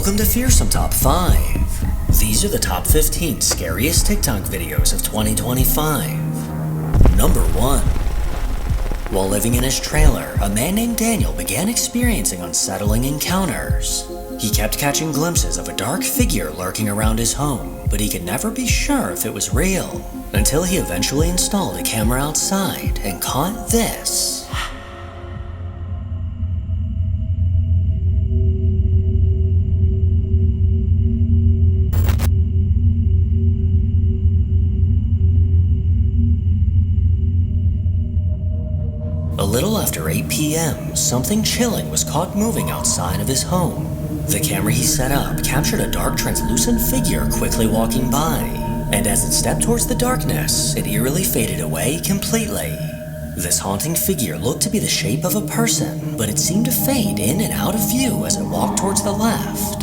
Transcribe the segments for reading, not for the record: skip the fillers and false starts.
Welcome to Fearsome Top 5. These are the top 15 scariest TikTok videos of 2025. Number 1. While living in his trailer, a man named Daniel began experiencing unsettling encounters. He kept catching glimpses of a dark figure lurking around his home, but he could never be sure if it was real, until he eventually installed a camera outside and caught this. A little after 8 p.m., something chilling was caught moving outside of his home. The camera he set up captured a dark, translucent figure quickly walking by, and as it stepped towards the darkness, it eerily faded away completely. This haunting figure looked to be the shape of a person, but it seemed to fade in and out of view as it walked towards the left.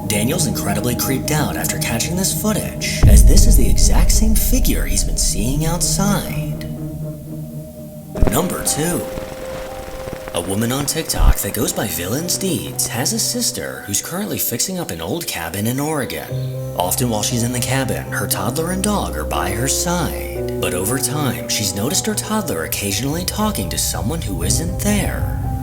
Daniel's incredibly creeped out after catching this footage, as this is the exact same figure he's been seeing outside. Number 2. A woman on TikTok that goes by Villain's Deeds has a sister who's currently fixing up an old cabin in Oregon. Often while she's in the cabin, her toddler and dog are by her side. But over time, she's noticed her toddler occasionally talking to someone who isn't there.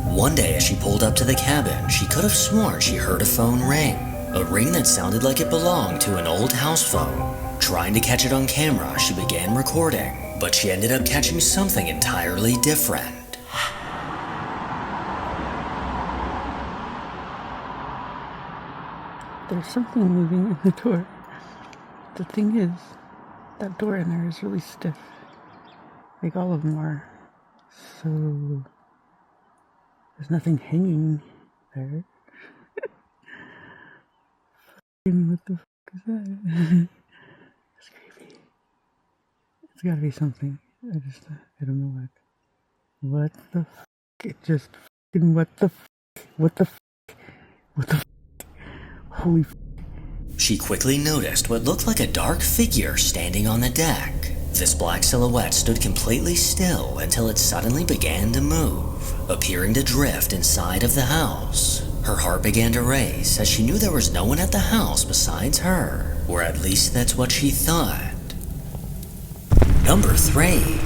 One day as she pulled up to the cabin, she could have sworn she heard a phone ring. A ring that sounded like it belonged to an old house phone. Trying to catch it on camera, she began recording, but she ended up catching something entirely different. There's something moving in the door. The thing is, that door in there is really stiff. Like all of them are. So, there's nothing hanging there. What the fuck is that? It's creepy. It's gotta be something. I don't know what. What the fuck? It just fucking, what the fuck? What the fuck? What the fuck? Holy f***. She quickly noticed what looked like a dark figure standing on the deck. This black silhouette stood completely still until it suddenly began to move, appearing to drift inside of the house. Her heart began to race as she knew there was no one at the house besides her, or at least that's what she thought. Number 3.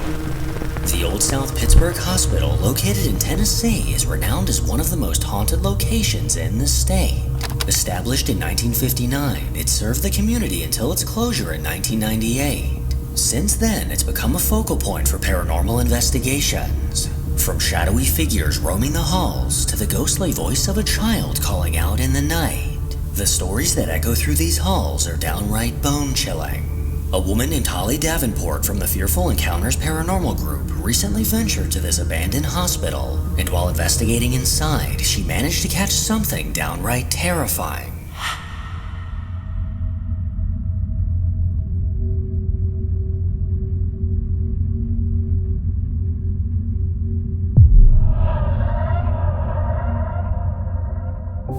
The Old South Pittsburgh Hospital, located in Tennessee, is renowned as one of the most haunted locations in the state. Established in 1959, it served the community until its closure in 1998. Since then, it's become a focal point for paranormal investigations. From shadowy figures roaming the halls to the ghostly voice of a child calling out in the night. The stories that echo through these halls are downright bone-chilling. A woman named Holly Davenport from the Fearful Encounters Paranormal Group recently ventured to this abandoned hospital, and while investigating inside, she managed to catch something downright terrifying.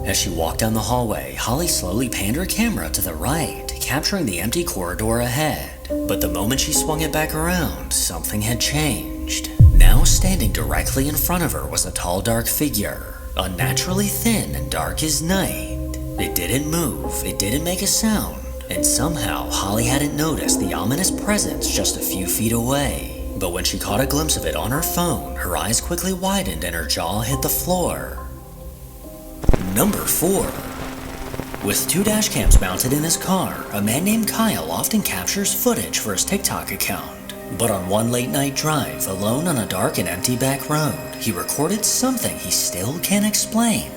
As she walked down the hallway, Holly slowly panned her camera to the right, capturing the empty corridor ahead. But the moment she swung it back around, something had changed. Now standing directly in front of her was a tall, dark figure, unnaturally thin and dark as night. It didn't move, it didn't make a sound, and somehow Holly hadn't noticed the ominous presence just a few feet away. But when she caught a glimpse of it on her phone, her eyes quickly widened and her jaw hit the floor. Number 4. With 2 dash cams mounted in his car, a man named Kyle often captures footage for his TikTok account. But on one late night drive, alone on a dark and empty back road, he recorded something he still can't explain.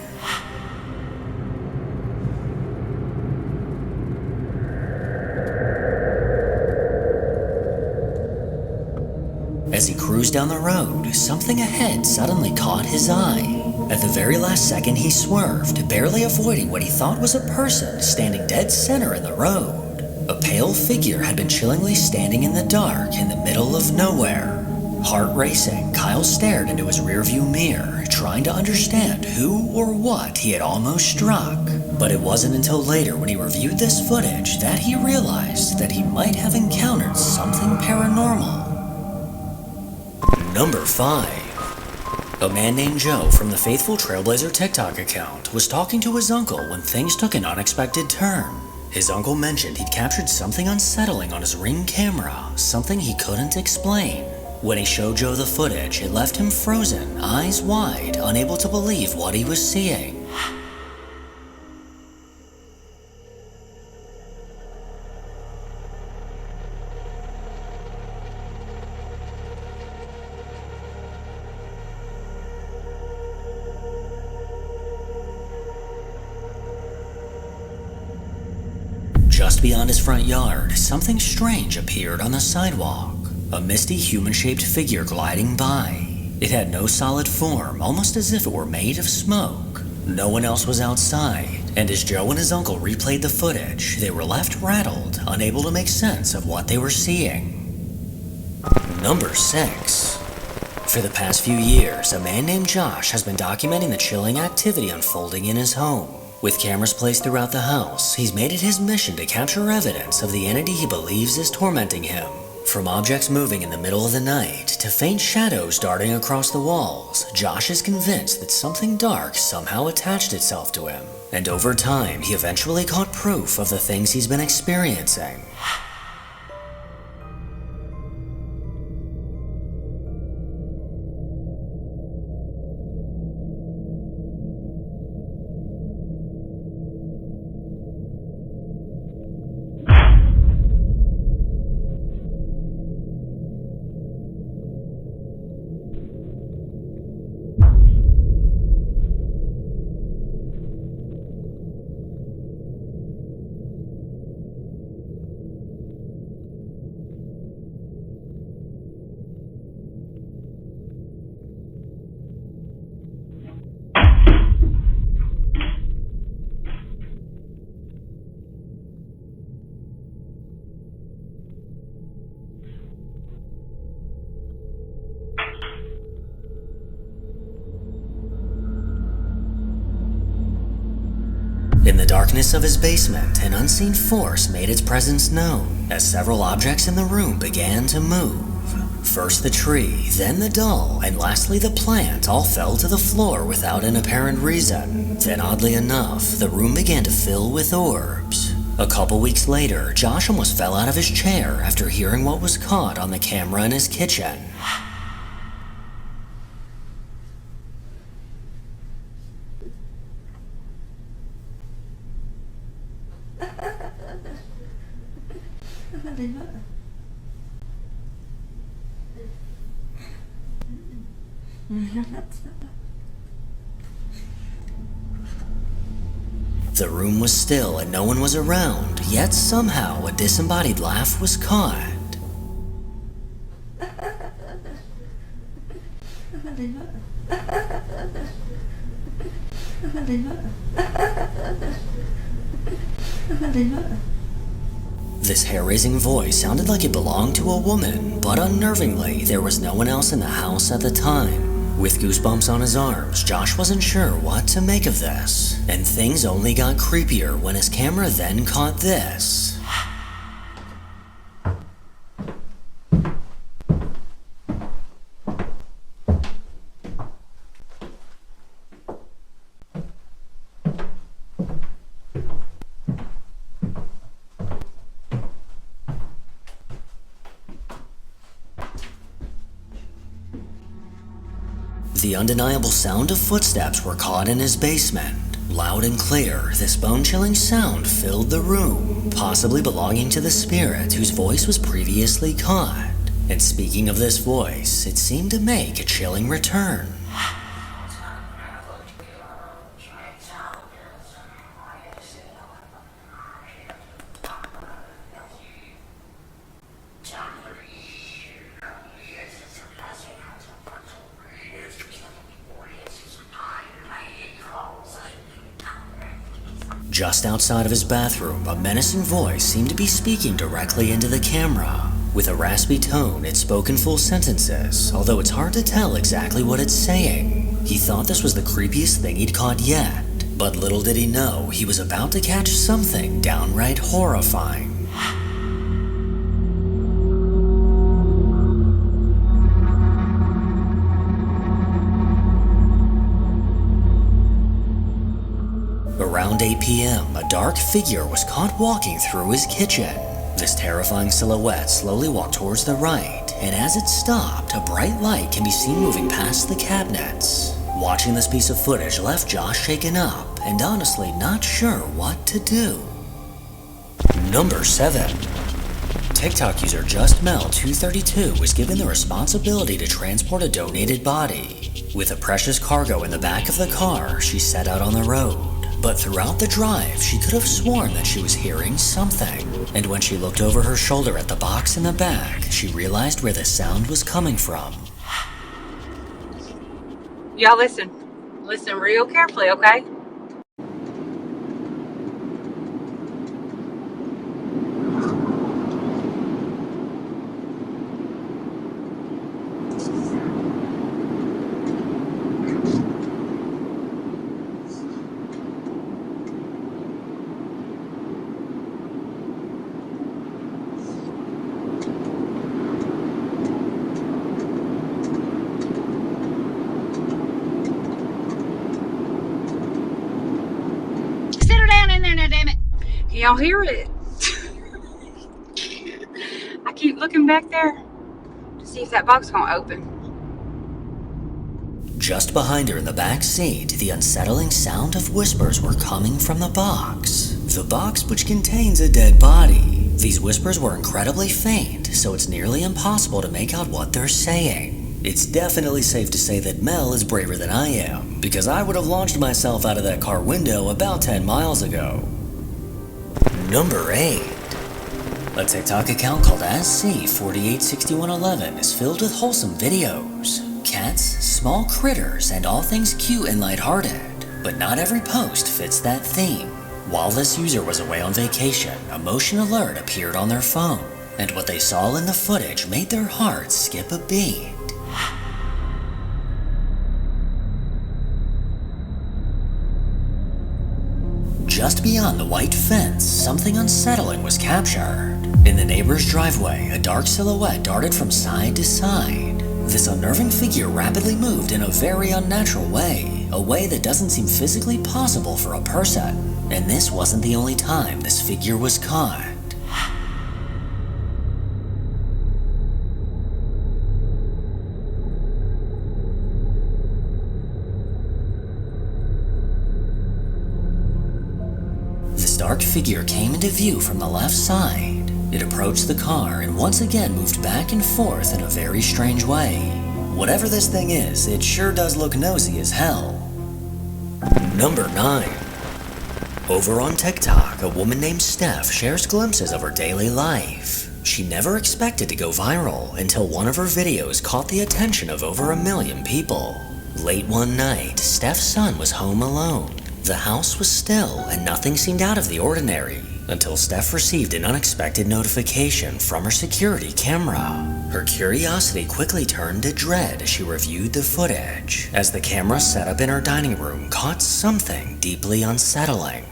As he cruised down the road, something ahead suddenly caught his eye. At the very last second, he swerved, barely avoiding what he thought was a person standing dead center in the road. A pale figure had been chillingly standing in the dark in the middle of nowhere. Heart racing, Kyle stared into his rearview mirror, trying to understand who or what he had almost struck. But it wasn't until later when he reviewed this footage that he realized that he might have encountered something paranormal. Number 5. A man named Joe from the Faithful Trailblazer TikTok account was talking to his uncle when things took an unexpected turn. His uncle mentioned he'd captured something unsettling on his Ring camera, something he couldn't explain. When he showed Joe the footage, it left him frozen, eyes wide, unable to believe what he was seeing. Just beyond his front yard, something strange appeared on the sidewalk. A misty human-shaped figure gliding by. It had no solid form, almost as if it were made of smoke. No one else was outside, and as Joe and his uncle replayed the footage, they were left rattled, unable to make sense of what they were seeing. Number 6. For the past few years, a man named Josh has been documenting the chilling activity unfolding in his home. With cameras placed throughout the house, he's made it his mission to capture evidence of the entity he believes is tormenting him. From objects moving in the middle of the night to faint shadows darting across the walls, Josh is convinced that something dark somehow attached itself to him. And over time, he eventually caught proof of the things he's been experiencing. In the darkness of his basement, an unseen force made its presence known as several objects in the room began to move. First the tree, then the doll, and lastly the plant all fell to the floor without an apparent reason. Then oddly enough, the room began to fill with orbs. A couple weeks later, Josh almost fell out of his chair after hearing what was caught on the camera in his kitchen. The room was still and no one was around, yet somehow a disembodied laugh was caught. This hair-raising voice sounded like it belonged to a woman, but unnervingly, there was no one else in the house at the time. With goosebumps on his arms, Josh wasn't sure what to make of this, and things only got creepier when his camera then caught this. The undeniable sound of footsteps were caught in his basement. Loud and clear, this bone-chilling sound filled the room, possibly belonging to the spirit whose voice was previously caught. And speaking of this voice, it seemed to make a chilling return. Just outside of his bathroom, a menacing voice seemed to be speaking directly into the camera. With a raspy tone, it spoke in full sentences, although it's hard to tell exactly what it's saying. He thought this was the creepiest thing he'd caught yet, but little did he know he was about to catch something downright horrifying. around 8 p.m., a dark figure was caught walking through his kitchen. This terrifying silhouette slowly walked towards the right, and as it stopped, a bright light can be seen moving past the cabinets. Watching this piece of footage left Josh shaken up and honestly not sure what to do. Number 7. TikTok user JustMel232 was given the responsibility to transport a donated body. With a precious cargo in the back of the car, she set out on the road. But throughout the drive, she could have sworn that she was hearing something. And when she looked over her shoulder at the box in the back, she realized where the sound was coming from. Y'all listen. Listen real carefully, okay? Can y'all hear it? I keep looking back there to see if that box gonna open. Just behind her in the back seat, the unsettling sound of whispers were coming from the box. The box which contains a dead body. These whispers were incredibly faint, so it's nearly impossible to make out what they're saying. It's definitely safe to say that Mel is braver than I am, because I would have launched myself out of that car window about 10 miles ago. Number 8. A TikTok account called SC486111 is filled with wholesome videos. Cats, small critters, and all things cute and lighthearted. But not every post fits that theme. While this user was away on vacation, a motion alert appeared on their phone, and what they saw in the footage made their hearts skip a beat. Just beyond the white fence, something unsettling was captured. In the neighbor's driveway, a dark silhouette darted from side to side. This unnerving figure rapidly moved in a very unnatural way, a way that doesn't seem physically possible for a person. And this wasn't the only time this figure was caught. This dark figure came into view from the left side. It approached the car and once again moved back and forth in a very strange way. Whatever this thing is, it sure does look nosy as hell. Number 9. Over on TikTok, a woman named Steph shares glimpses of her daily life. She never expected to go viral until one of her videos caught the attention of over 1 million people. Late one night, Steph's son was home alone. The house was still and nothing seemed out of the ordinary until Steph received an unexpected notification from her security camera. Her curiosity quickly turned to dread as she reviewed the footage, as the camera set up in her dining room caught something deeply unsettling.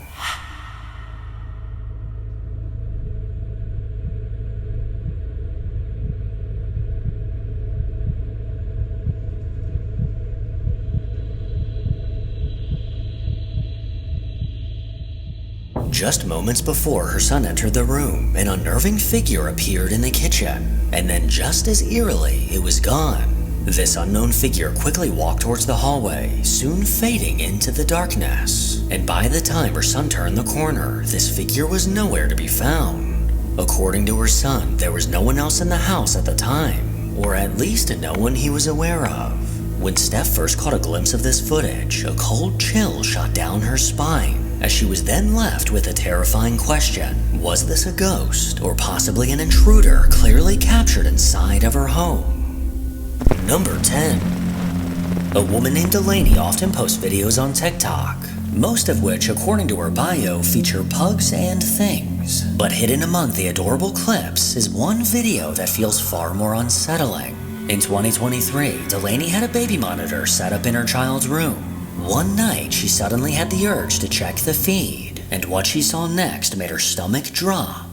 Just moments before her son entered the room, an unnerving figure appeared in the kitchen, and then just as eerily, it was gone. This unknown figure quickly walked towards the hallway, soon fading into the darkness. And by the time her son turned the corner, this figure was nowhere to be found. According to her son, there was no one else in the house at the time, or at least no one he was aware of. When Steph first caught a glimpse of this footage, a cold chill shot down her spine, as she was then left with a terrifying question. Was this a ghost, or possibly an intruder clearly captured inside of her home? Number 10. A woman named Delaney often posts videos on TikTok, most of which, according to her bio, feature pugs and things. But hidden among the adorable clips is one video that feels far more unsettling. In 2023, Delaney had a baby monitor set up in her child's room. One night, she suddenly had the urge to check the feed, and what she saw next made her stomach drop.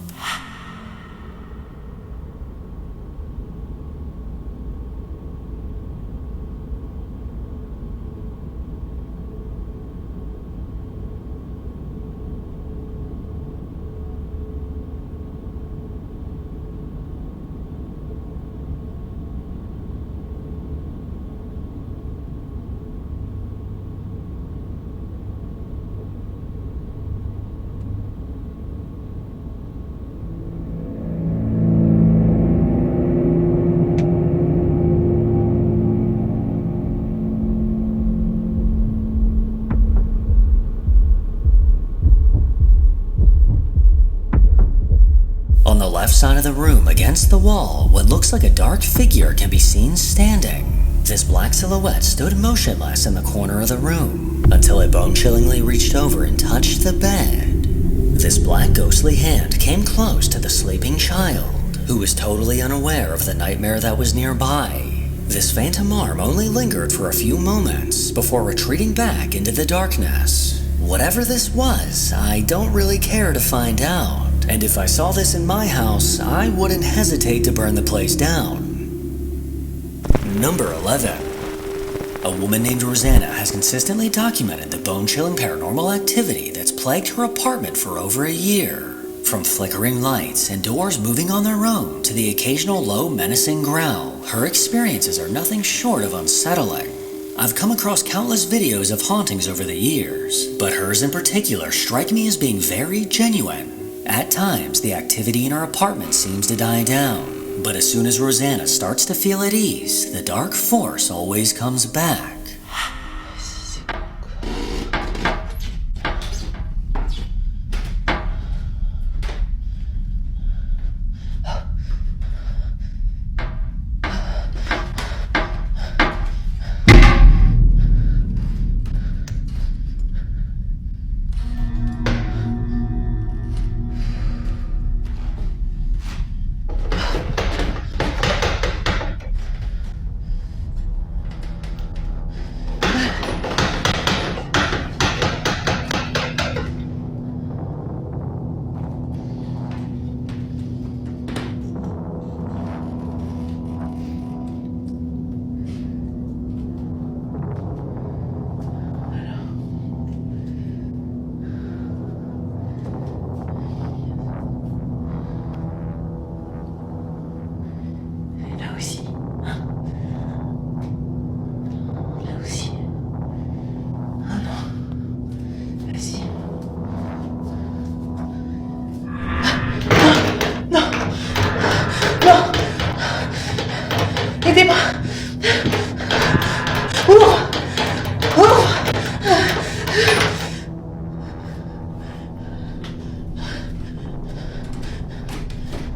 the left side of the room, against the wall, what looks like a dark figure can be seen standing. This black silhouette stood motionless in the corner of the room until it bone-chillingly reached over and touched the bed. This black ghostly hand came close to the sleeping child, who was totally unaware of the nightmare that was nearby. This phantom arm only lingered for a few moments before retreating back into the darkness. Whatever this was, I don't really care to find out, and if I saw this in my house, I wouldn't hesitate to burn the place down. Number 11. A woman named Rosanna has consistently documented the bone-chilling paranormal activity that's plagued her apartment for over a year. From flickering lights and doors moving on their own to the occasional low menacing growl, her experiences are nothing short of unsettling. I've come across countless videos of hauntings over the years, but hers in particular strike me as being very genuine. At times, the activity in her apartment seems to die down, but as soon as Rosanna starts to feel at ease, the dark force always comes back.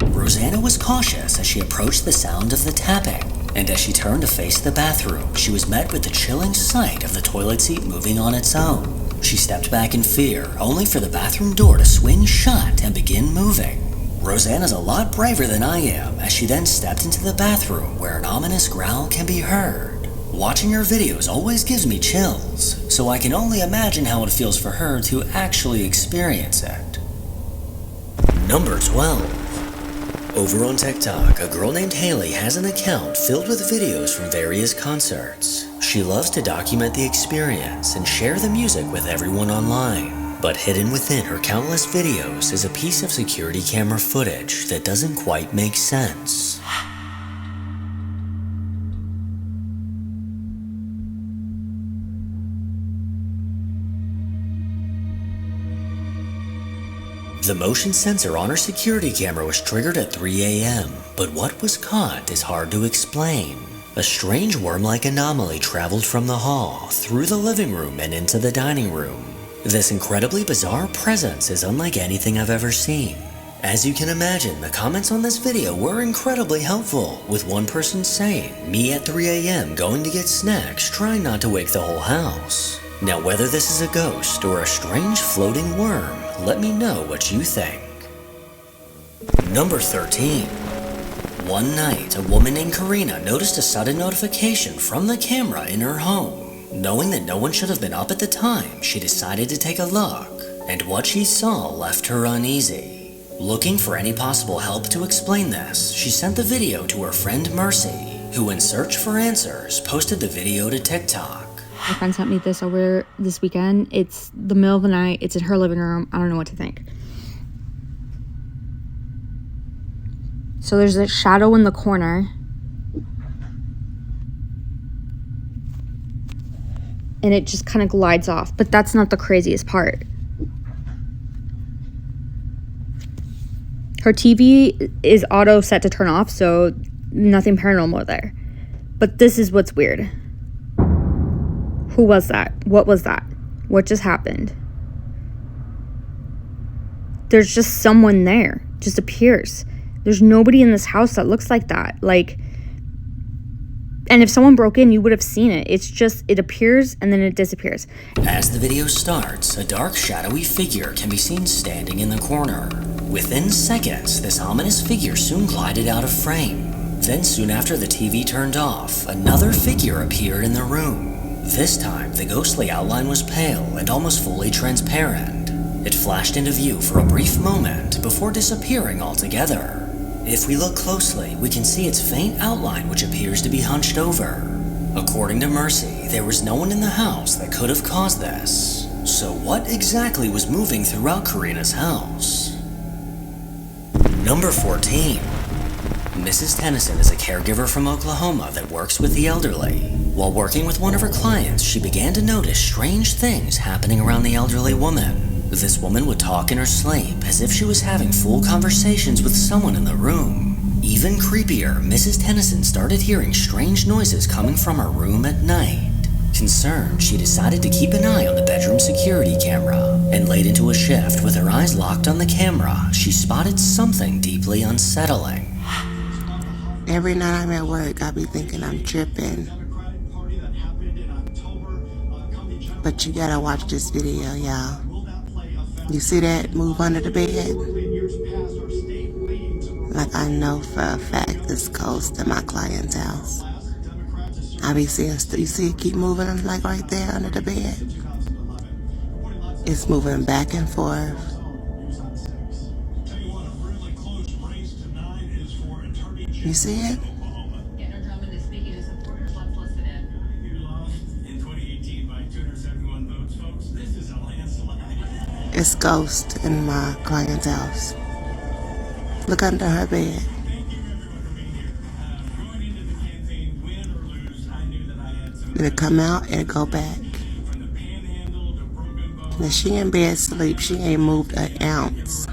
Rosanna was cautious as she approached the sound of the tapping, and as she turned to face the bathroom, she was met with the chilling sight of the toilet seat moving on its own. She stepped back in fear, only for the bathroom door to swing shut and begin moving. Rosanna's a lot braver than I am, as she then stepped into the bathroom where an ominous growl can be heard. Watching her videos always gives me chills, so I can only imagine how it feels for her to actually experience it. Number 12. Over on TikTok, a girl named Haley has an account filled with videos from various concerts. She loves to document the experience and share the music with everyone online. But hidden within her countless videos is a piece of security camera footage that doesn't quite make sense. The motion sensor on her security camera was triggered at 3 a.m., but what was caught is hard to explain. A strange worm-like anomaly traveled from the hall, through the living room and into the dining room. This incredibly bizarre presence is unlike anything I've ever seen. As you can imagine, the comments on this video were incredibly helpful, with one person saying, "Me at 3 a.m. going to get snacks, trying not to wake the whole house." Now, whether this is a ghost or a strange floating worm, let me know what you think. Number 13. One night, a woman named Karina noticed a sudden notification from the camera in her home. Knowing that no one should have been up at the time, she decided to take a look, and what she saw left her uneasy. Looking for any possible help to explain this, she sent the video to her friend Mercy, who in search for answers, posted the video to TikTok. My friend sent me this over this weekend. It's the middle of the night. It's in her living room. I don't know what to think. So there's a shadow in the corner. And it just kind of glides off. But that's not the craziest part. Her TV is auto set to turn off, so nothing paranormal there. But this is what's weird. Who was that? What was that? What just happened? There's just someone there. Just appears. There's nobody in this house that looks like that. Like, and if someone broke in, you would have seen it. It's just, it appears and then it disappears. As the video starts, a dark, shadowy figure can be seen standing in the corner. Within seconds, this ominous figure soon glided out of frame. Then soon after the TV turned off, another figure appeared in the room. This time, the ghostly outline was pale and almost fully transparent. It flashed into view for a brief moment before disappearing altogether. If we look closely, we can see its faint outline which appears to be hunched over. According to Mercy, there was no one in the house that could have caused this. So what exactly was moving throughout Karina's house? Number 14. Mrs. Tennyson is a caregiver from Oklahoma that works with the elderly. While working with one of her clients, she began to notice strange things happening around the elderly woman. This woman would talk in her sleep as if she was having full conversations with someone in the room. Even creepier, Mrs. Tennyson started hearing strange noises coming from her room at night. Concerned, she decided to keep an eye on the bedroom security camera, and late into a shift with her eyes locked on the camera, she spotted something deeply unsettling. Every night I'm at work, I be thinking I'm tripping. But you gotta watch this video, y'all. You see that move under the bed? Like I know for a fact it's close to my client's house. I be seeing, you see it keep moving like right there under the bed? It's moving back and forth. You see it? It's ghost in my client's house. Look under her bed. It'll come out and go back. Now she in bed sleep. She ain't moved an ounce.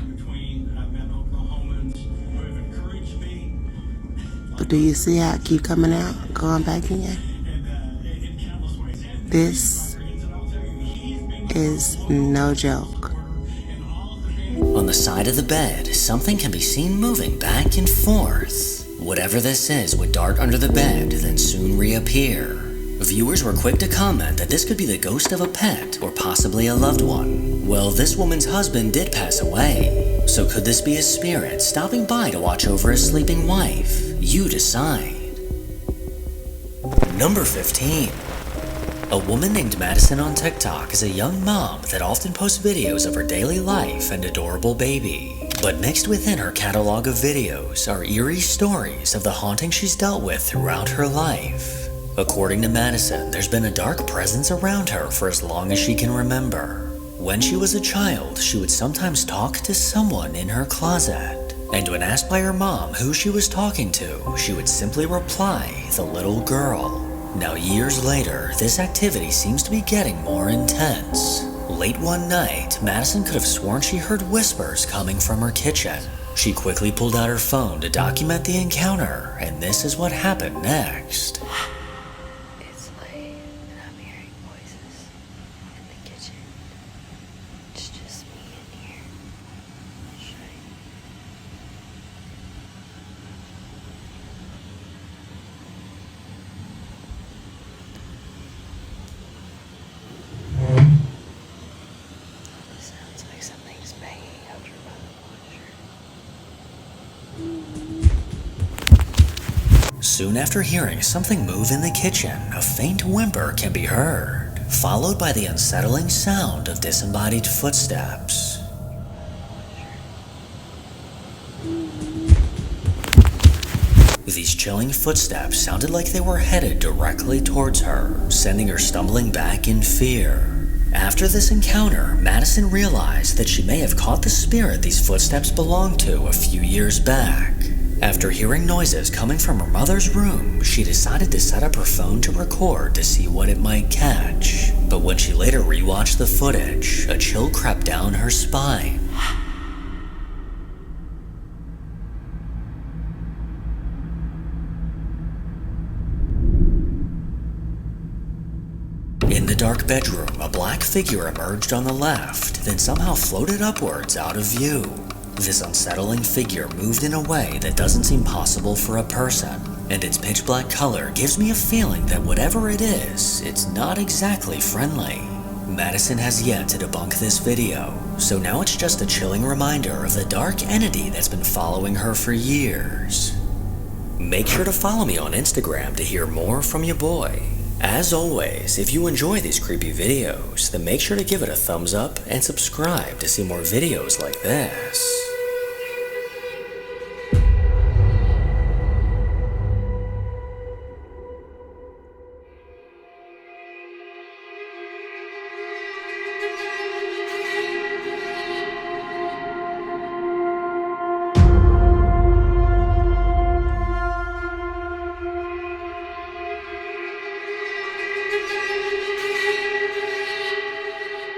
But do you see how it keep coming out, going back in? This is no joke. On the side of the bed, something can be seen moving back and forth. Whatever this is would dart under the bed, then soon reappear. Viewers were quick to comment that this could be the ghost of a pet or possibly a loved one. Well, this woman's husband did pass away, so could this be his spirit stopping by to watch over his sleeping wife? You decide. Number 15. A woman named Madison on TikTok is a young mom that often posts videos of her daily life and adorable baby. But mixed within her catalog of videos are eerie stories of the hauntings she's dealt with throughout her life. According to Madison, there's been a dark presence around her for as long as she can remember. When she was a child, she would sometimes talk to someone in her closet. And when asked by her mom who she was talking to, she would simply reply, "The little girl." Now years later, this activity seems to be getting more intense. Late one night, Madison could have sworn she heard whispers coming from her kitchen. She quickly pulled out her phone to document the encounter, and this is what happened next. It's late and I'm hearing voices in the kitchen. It's just me in here. Sounds like something's banging over by the washer. Soon after hearing something move in the kitchen, a faint whimper can be heard, followed by the unsettling sound of disembodied footsteps. These chilling footsteps sounded like they were headed directly towards her, sending her stumbling back in fear. After this encounter, Madison realized that she may have caught the spirit these footsteps belonged to a few years back. After hearing noises coming from her mother's room, she decided to set up her phone to record to see what it might catch. But when she later rewatched the footage, a chill crept down her spine. In the dark bedroom, a black figure emerged on the left, then somehow floated upwards out of view. This unsettling figure moved in a way that doesn't seem possible for a person, and its pitch black color gives me a feeling that whatever it is, it's not exactly friendly. Madison has yet to debunk this video, so now it's just a chilling reminder of the dark entity that's been following her for years. Make sure to follow me on Instagram to hear more from your boy. As always, if you enjoy these creepy videos, then make sure to give it a thumbs up and subscribe to see more videos like this.